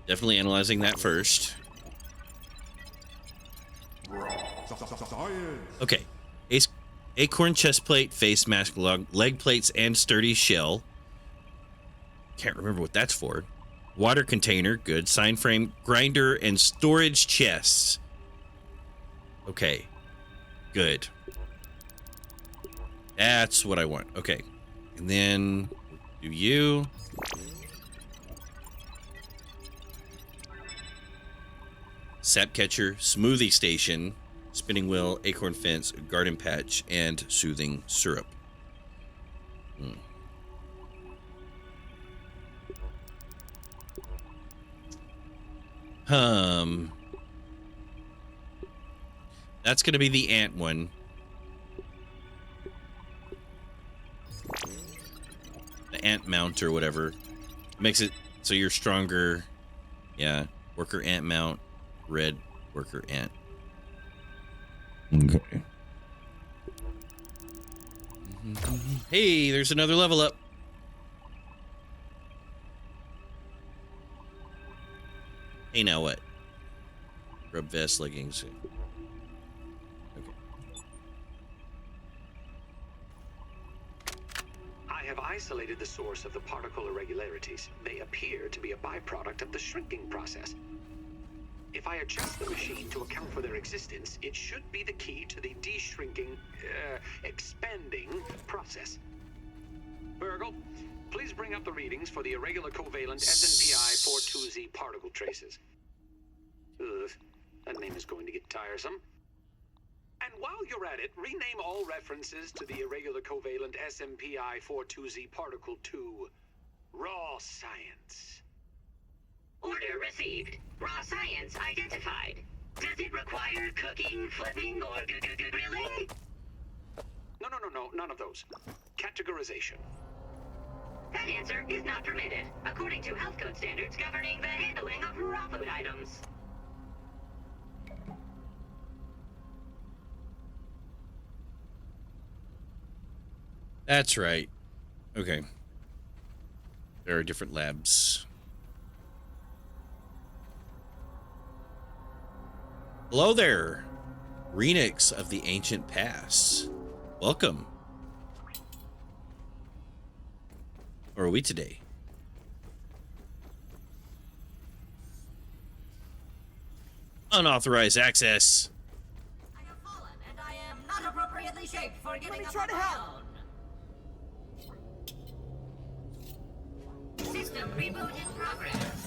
Definitely analyzing that first. Okay. Acorn chest plate, face mask, leg plates, and sturdy shell. Can't remember what that's for. Water container, good. Sign frame, grinder, and storage chests. Okay. Good. That's what I want. Okay. And then do you. Sap catcher, smoothie station, spinning wheel, acorn fence, garden patch, and soothing syrup. That's gonna be the ant one. The ant mount or whatever. Makes it so you're stronger. Yeah. Worker ant mount. Red worker ant. Okay. Hey, there's another level up. Hey, now what? Grub vest, leggings. Okay. I have isolated the source of the particle irregularities. They appear to be a byproduct of the shrinking process. If I adjust the machine to account for their existence, it should be the key to the de-shrinking, expanding process. Burgle, please bring up the readings for the irregular covalent SNPI 42Z particle traces. Ugh, that name is going to get tiresome. And while you're at it, rename all references to the irregular covalent SMPI 42Z particle to raw science. Order received. Raw science identified. Does it require cooking, flipping, or grilling? No, none of those. Categorization. That answer is not permitted, according to health code standards governing the handling of raw food items. That's right. Okay. There are different labs. Hello there, Renix of the Ancient Pass. Welcome. Where are we today? Unauthorized access. I have fallen, and I am not appropriately shaped for getting up try on to my help. own. System reboot in progress.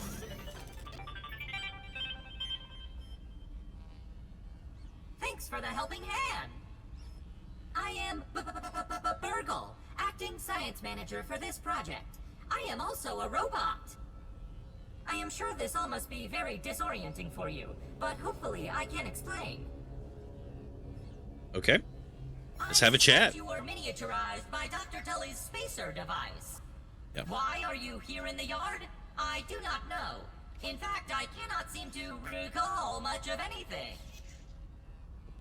Thanks for the helping hand. I am Burgle, acting science manager for this project. I am also a robot. I am sure this all must be very disorienting for you, but hopefully I can explain. Okay. Let's have a chat. You were miniaturized by Dr. Tully's spacer device. Yep. Why are you here in the yard? I do not know. In fact, I cannot seem to recall much of anything.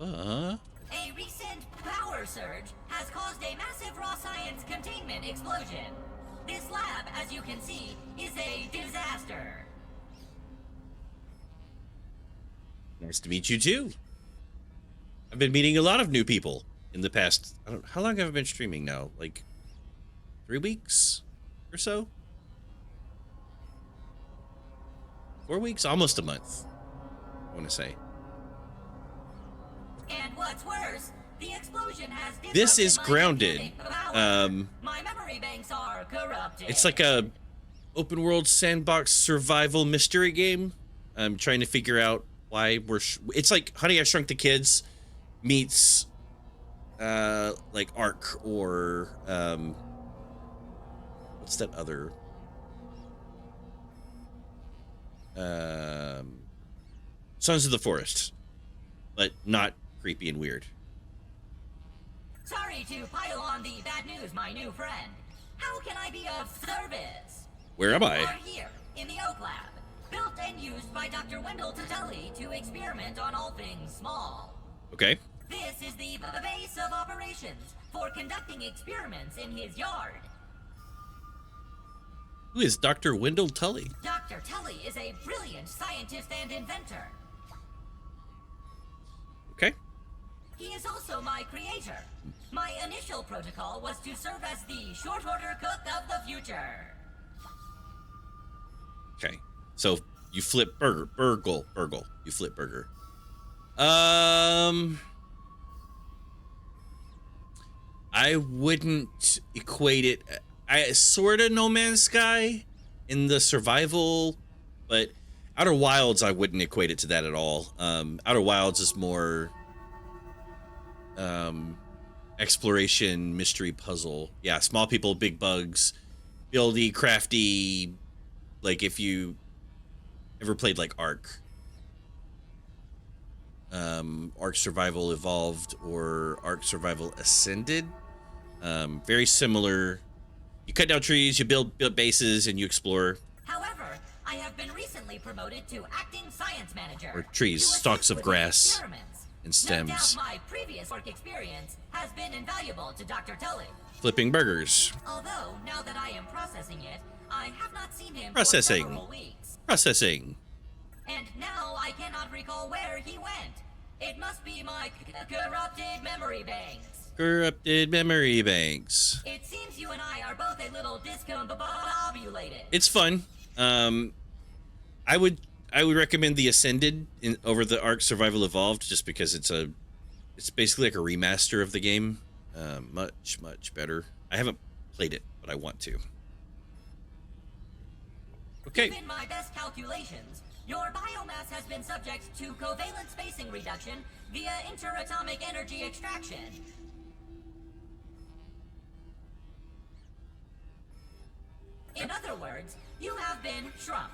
A recent power surge has caused a massive raw science containment explosion. This lab, as you can see, is a disaster. Nice to meet you too. I've been meeting a lot of new people in the past. I don't. How long have I been streaming now? Like 3 weeks or so? 4 weeks? Almost a month, I want to say. And what's worse, the explosion has This is disrupted my Grounded. computing power. My memory banks are corrupted. It's like a open world sandbox survival mystery game. I'm trying to figure out why we're. It's like Honey, I Shrunk the Kids meets like Ark or what's that other? Sons of the Forest, but not creepy and weird. Sorry to pile on the bad news, my new friend. How can I be of service? Where am I? You are here, in the Oak Lab, built and used by Dr. Wendell Tatelli to experiment on all things small. Okay. This is the base of operations for conducting experiments in his yard. Who is Dr. Wendell Tully? Dr. Dr. Tully is a brilliant scientist and inventor. Okay. He is also my creator. My initial protocol was to serve as the short order cook of the future. Okay. So you flip Burgle. You flip burger. I wouldn't equate it. I sort of No Man's Sky in the survival, but Outer Wilds I wouldn't equate it to that at all. Outer Wilds is more exploration, mystery, puzzle. Yeah, small people, big bugs, buildy, crafty. Like if you ever played like Ark. Ark Survival Evolved or Ark Survival Ascended. Very similar. You cut down trees, you build bases, and you explore. However, I have been recently promoted to acting science manager. Or trees, to stalks assist of with grass experiments. and stems. No doubt my previous work experience has been invaluable to Dr. Tully. Flipping burgers. Although, now that I am processing it, I have not seen him Processing. for several weeks. Processing. And now I cannot recall where he went. It must be my corrupted memory banks. Corrupted memory banks. It seems you and I are both a little discombobulated. It's fun. I would recommend the Ascended over the Ark Survival Evolved just because it's basically like a remaster of the game. Much better. I haven't played it, but I want to. Okay. Given my best calculations, your biomass has been subject to covalent spacing reduction via interatomic energy extraction. In other words, you have been shrunk.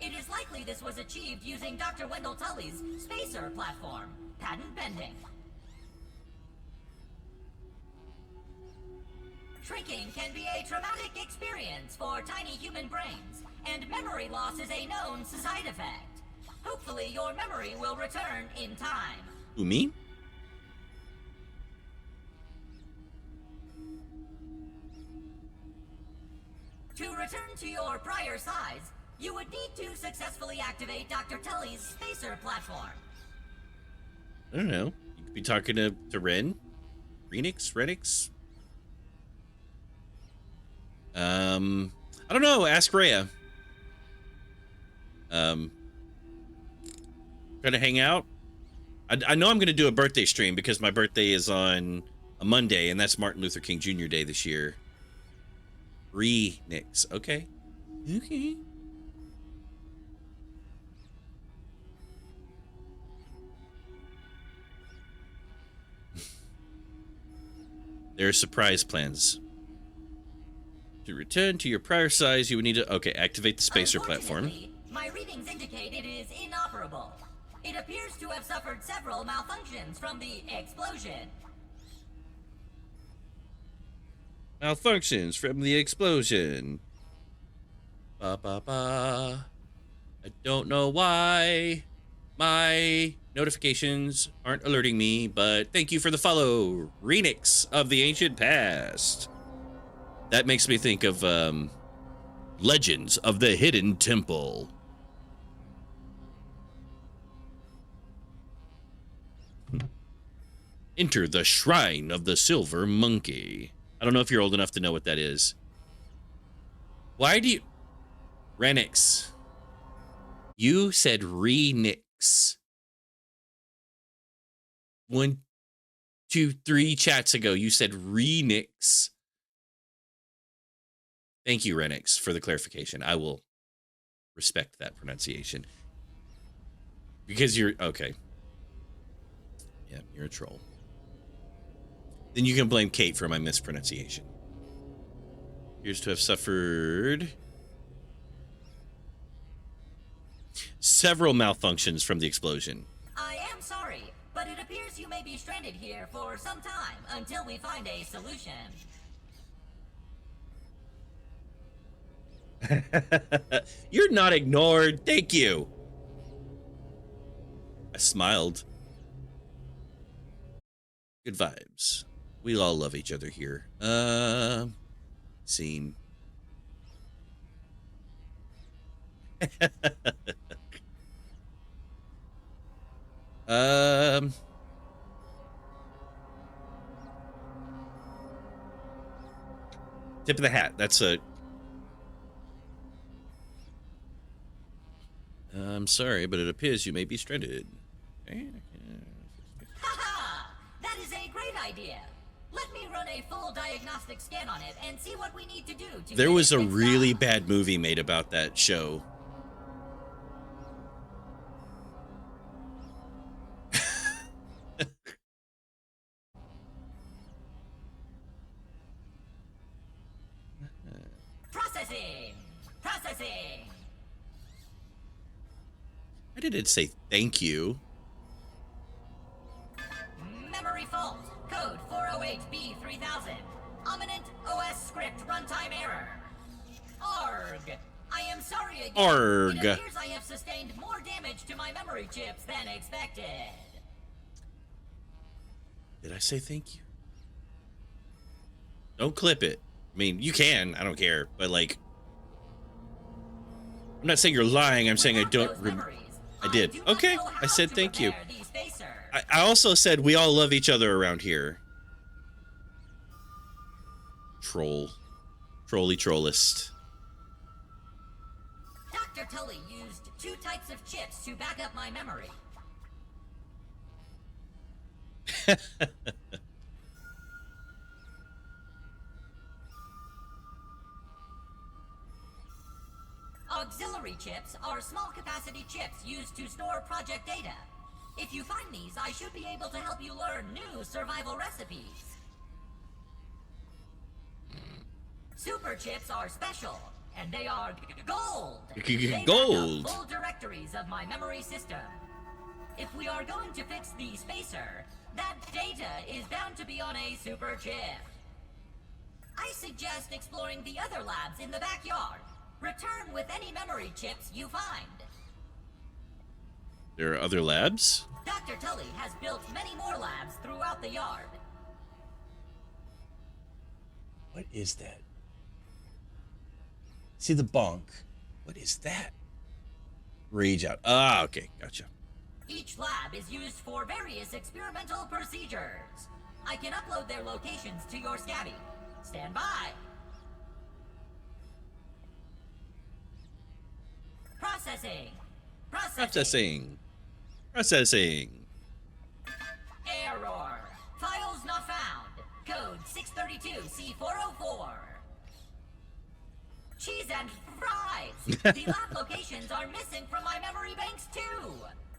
It is likely this was achieved using Dr. Wendell Tully's spacer platform, patent pending. Shrinking can be a traumatic experience for tiny human brains, and memory loss is a known side effect. Hopefully your memory will return in time. Who, me? To return to your prior size, you would need to successfully activate Dr. Tully's spacer platform. I don't know. You could be talking to Ren? Renix? I don't know. Ask Rhea. Gonna hang out? I know I'm gonna do a birthday stream because my birthday is on a Monday, and that's Martin Luther King Jr. Day this year. Renix. Okay. Okay. There are surprise plans. To return to your prior size, you would need to... Okay, activate the spacer platform. Unfortunately, my readings indicate it is inoperable. It appears to have suffered several malfunctions from the explosion. Malfunctions from the explosion. Ba ba ba. I don't know why my notifications aren't alerting me, but thank you for the follow, Renix of the Ancient Past. That makes me think of Legends of the Hidden Temple. Enter the Shrine of the Silver Monkey. I don't know if you're old enough to know what that is. Why do you... Renix. You said Renix. 1, 2, 3 chats ago, you said Renix. Thank you, Renix, for the clarification. I will respect that pronunciation. Because you're... Okay. Yeah, you're a troll. Then you can blame Kate for my mispronunciation. Appears to have suffered several malfunctions from the explosion. I am sorry, but it appears you may be stranded here for some time until we find a solution. You're not ignored. Thank you. I smiled. Good vibes. We all love each other here. Scene. Um, tip of the hat. That's a. I'm sorry, but it appears you may be stranded. Haha! That is a great idea. Let me run a full diagnostic scan on it and see what we need to do to There get was it a fixed really up. bad movie made about that show. Processing! Processing! Why did it say thank you? Memory fault. Code 408B3000. Ominent OS script runtime error. Arg. I am sorry again. Arg. It appears I have sustained more damage to my memory chips than expected. Did I say thank you? Don't clip it. I mean, you can. I don't care. But, like, I'm not saying you're lying. I'm saying I Without don't. those memories, I did. do not Okay. know I how said to thank you. prepare these spacers. I also said we all love each other around here. Troll. Trolly trollist. Dr. Tully used 2 types of chips to back up my memory. Auxiliary chips are small capacity chips used to store project data. If you find these, I should be able to help you learn new survival recipes. Super chips are special, and they are gold. They back up Gold. full directories of my memory system. If we are going to fix the spacer, that data is bound to be on a super chip. I suggest exploring the other labs in the backyard. Return with any memory chips you find. There are other labs? Dr. Tully has built many more labs throughout the yard. What is that? See the bonk. What is that? Rage out. Ah, okay. Gotcha. Each lab is used for various experimental procedures. I can upload their locations to your Scabby. Stand by. Processing. Processing. Processing. Error. Files not found. Code 632C404. Cheese and fries. The lab locations are missing from my memory banks too.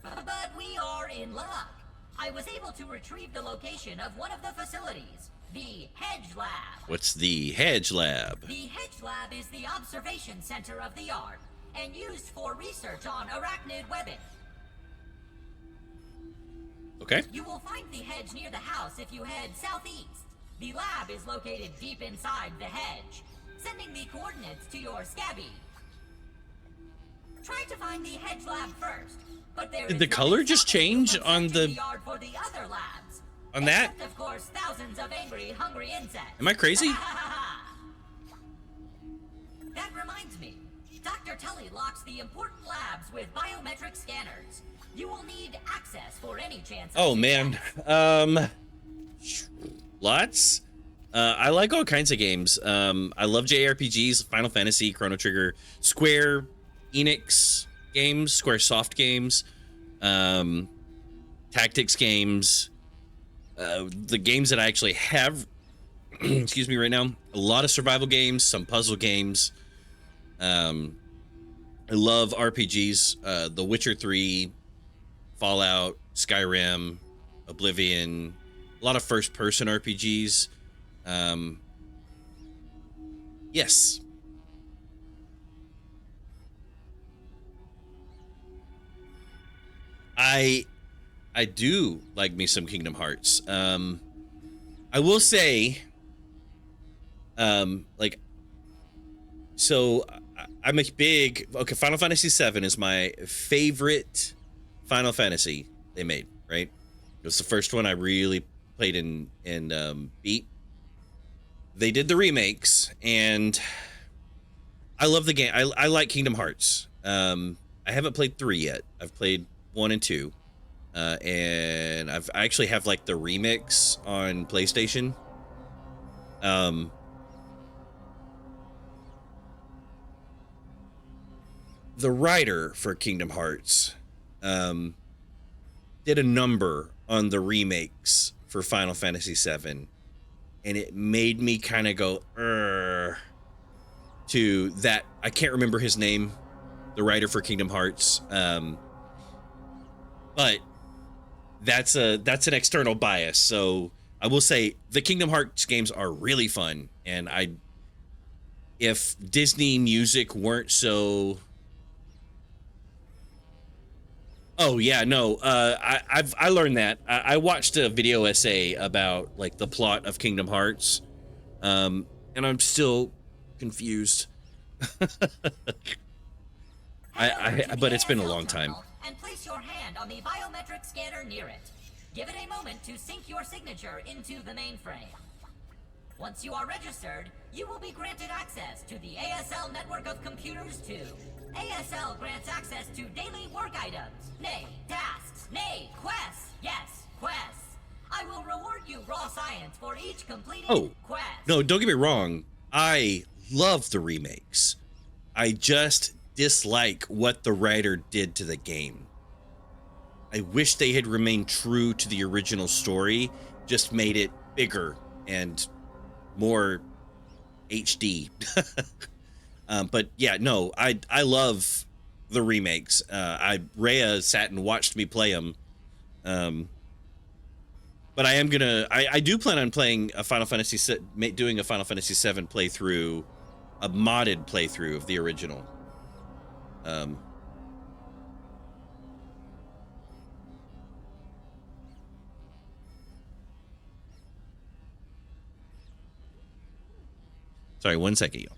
But we are in luck. I was able to retrieve the location of one of the facilities, the Hedge Lab. What's the Hedge Lab? The Hedge Lab is the observation center of the yard and used for research on arachnid webbing. Okay. You will find the hedge near the house if you head southeast. The lab is located deep inside the hedge. Sending the coordinates to your Scabby. Try to find the Hedge Lab first, but there Did is the nothing color just stopping you change from on searching the- yard for the other labs. On that? Except, of course, thousands of angry, hungry insects. Am I crazy? That reminds me. Dr. Tully locks the important labs with biometric scanners. You will need access for any chance of Oh man. Lots. I like all kinds of games. I love JRPGs, Final Fantasy, Chrono Trigger, Square Enix games, Square Soft games, tactics games. The games that I actually have, excuse me, right now, a lot of survival games, some puzzle games. I love RPGs. The Witcher 3, Fallout, Skyrim, Oblivion, a lot of first-person RPGs. Yes. I do like me some Kingdom Hearts. I will say, like, so I'm a big, okay, Final Fantasy VII is my favorite Final Fantasy they made, right? It was the first one I really played and beat. They did the remakes, and I love the game. I like Kingdom Hearts. I haven't played 3 yet. I've played 1 and 2. And I actually have like the remix on PlayStation. The writer for Kingdom Hearts did a number on the remakes for Final Fantasy VII, and it made me kind of go to that. I can't remember his name, the writer for Kingdom Hearts, but that's an external bias. So I will say the Kingdom Hearts games are really fun, and if Disney music weren't so... Oh yeah, no. I learned that. I watched a video essay about like the plot of Kingdom Hearts, and I'm still confused. But it's been a long time. And place your hand on the biometric scanner near it. Give it a moment to sync your signature into the mainframe. Once you are registered, you will be granted access to the ASL network of computers too. ASL grants access to daily work items, nay, tasks, nay, quests. Yes, quests. I will reward you raw science for each completed quest. No, don't get me wrong. I love the remakes. I just dislike what the writer did to the game. I wish they had remained true to the original story, just made it bigger and more HD. But yeah, no, I love the remakes. Rhea sat and watched me play them. But I do plan on playing a Final Fantasy, doing a Final Fantasy VII playthrough, a modded playthrough of the original. Sorry, 1 second, y'all.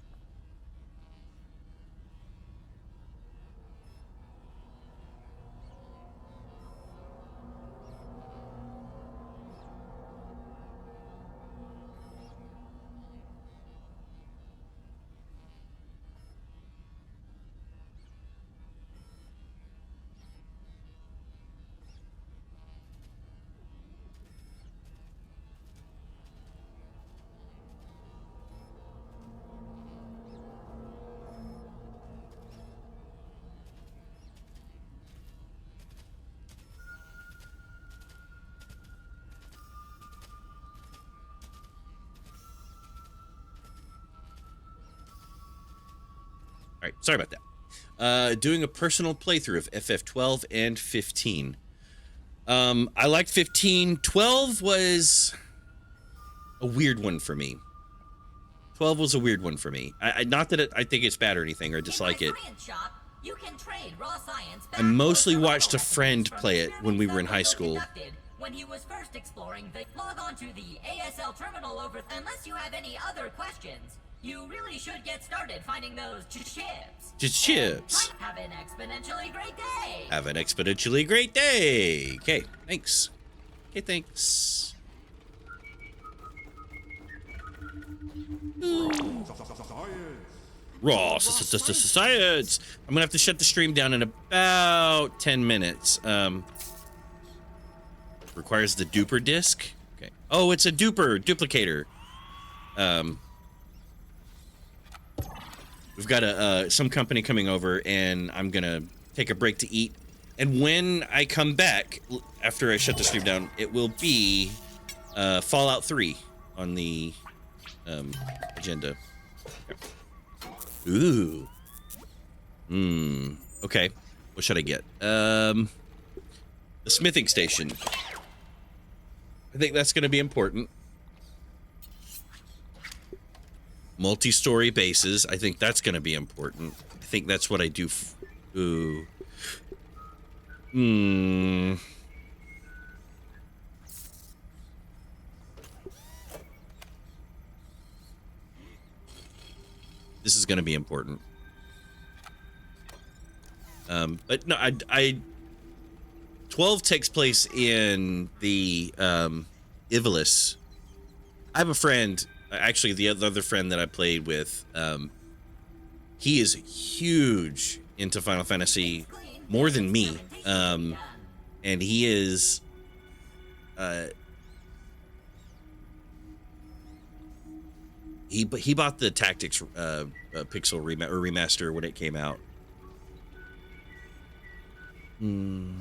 All right, sorry about that. Doing a personal playthrough of FF12 and 15. I liked 15. 12 was a weird one for me. 12 was a weird one for me. Not that I think it's bad or anything or dislike it. You can trade raw science I mostly watched a friend play it when we were in high school. When he was first exploring the log on to the ASL terminal over. Unless you have any other questions, you really should get started finding those chips. Chips. Have an exponentially great day. Have an exponentially great day. Okay, thanks. Okay, thanks. Raw science. I'm gonna have to shut the stream down in about 10 minutes. Requires the duper disk. Okay. Oh, it's a duplicator. We've got some company coming over, and I'm gonna take a break to eat. And when I come back after I shut the stream down, it will be Fallout 3 on the agenda. Ooh. Okay. What should I get? The smithing station. I think that's going to be important. Multi-story bases. I think that's going to be important. I think that's what I do. Ooh. This is going to be important. But no, 12 takes place in the Ivalice. I have a friend, actually the other friend that I played with. he is huge into Final Fantasy, more than me. And he is he bought the Tactics Pixel remaster when it came out. Meat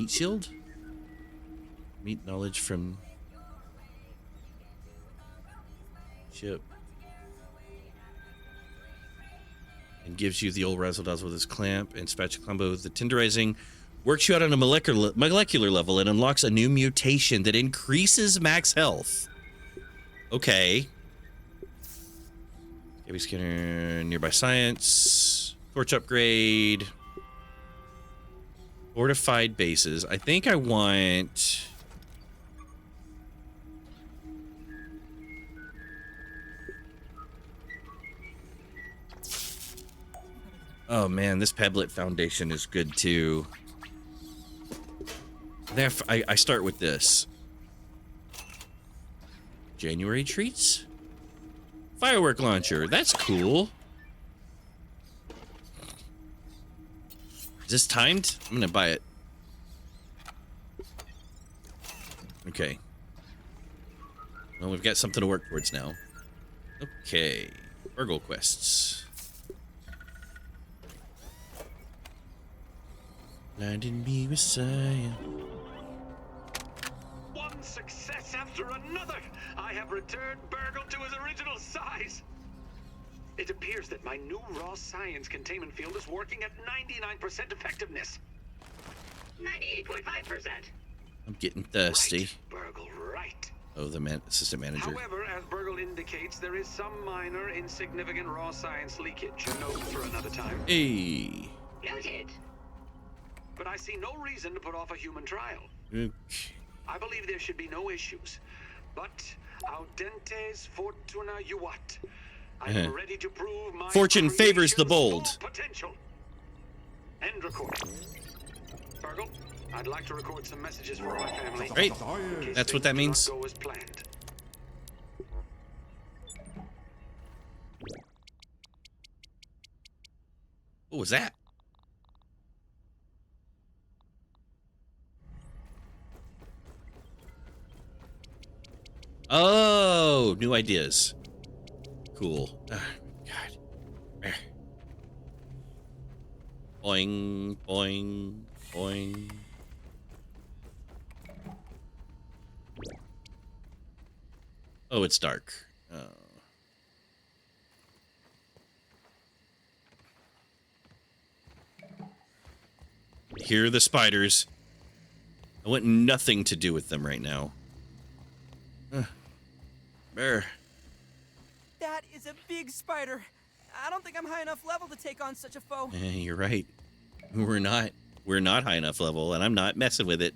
Shield? Meat knowledge from ship. And gives you the old razzle dazzle with his clamp and spatula combo. The tenderizing works you out on a molecular level and unlocks a new mutation that increases max health. Okay. Gabby Skinner, nearby science, torch upgrade, fortified bases. I think I want. Oh man, this Peblet Foundation is good too. I start with this. January treats? Firework launcher, that's cool. Is this timed? I'm gonna buy it. Okay. Well, we've got something to work towards now. Okay. Burgle quests. Blinding me with science. One success after another! I have returned Burgle to his original size! It appears that my new raw science containment field is working at 99% effectiveness. 98.5%. I'm getting thirsty. Right, Burgle, right. Oh, the assistant manager. However, as Burgle indicates, there is some minor, insignificant raw science leakage. A note for another time. Hey. Noted. But I see no reason to put off a human trial. Okay. I believe there should be no issues. But audentes fortuna juvat. I am ready to prove my Fortune favors the creation's bold. full potential. End recording. Burgle, I'd like to record some messages for my family. Great. in case That's what things that do means. not go as planned. What was that? Oh, new ideas. Cool. God. Boing, boing, boing. Oh, it's dark. Oh. Here are the spiders. I want nothing to do with them right now. Bear. That is a big spider. I don't think I'm high enough level to take on such a foe. You're right. We're not high enough level, and I'm not messing with it.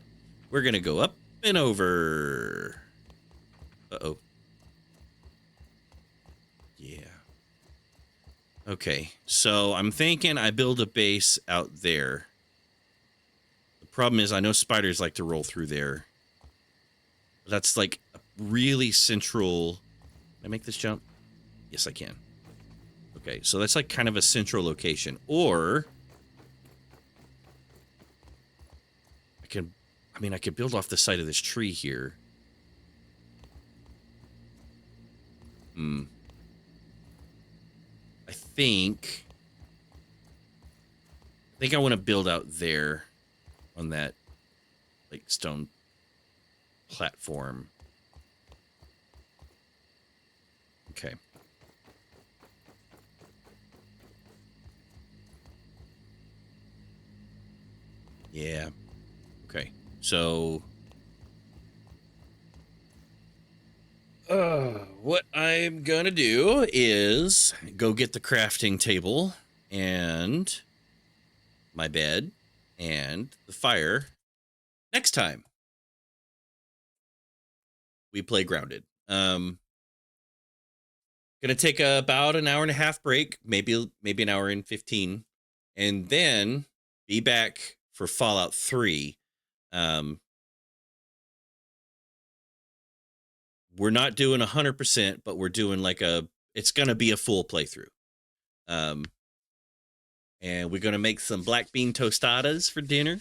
We're gonna go up and over. Uh-oh. Yeah. Okay, so I'm thinking I build a base out there. The problem is I know spiders like to roll through there. That's like a really central... Can I make this jump? Yes, I can. Okay, so that's like kind of a central location. Or... I could build off the side of this tree here. I think I want to build out there on that like stone platform. Okay. Yeah. Okay. So what I'm gonna do is go get the crafting table and my bed and the fire next time we play Grounded. Gonna take about an hour and a half break, maybe an hour and 15, and then be back for Fallout 3. We're not doing 100%, but we're doing like it's gonna be a full playthrough. And we're gonna make some black bean tostadas for dinner.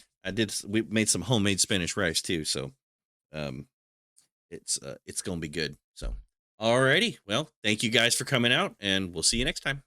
We made some homemade Spanish rice too, so it's gonna be good. So, alrighty, well, thank you guys for coming out, and we'll see you next time.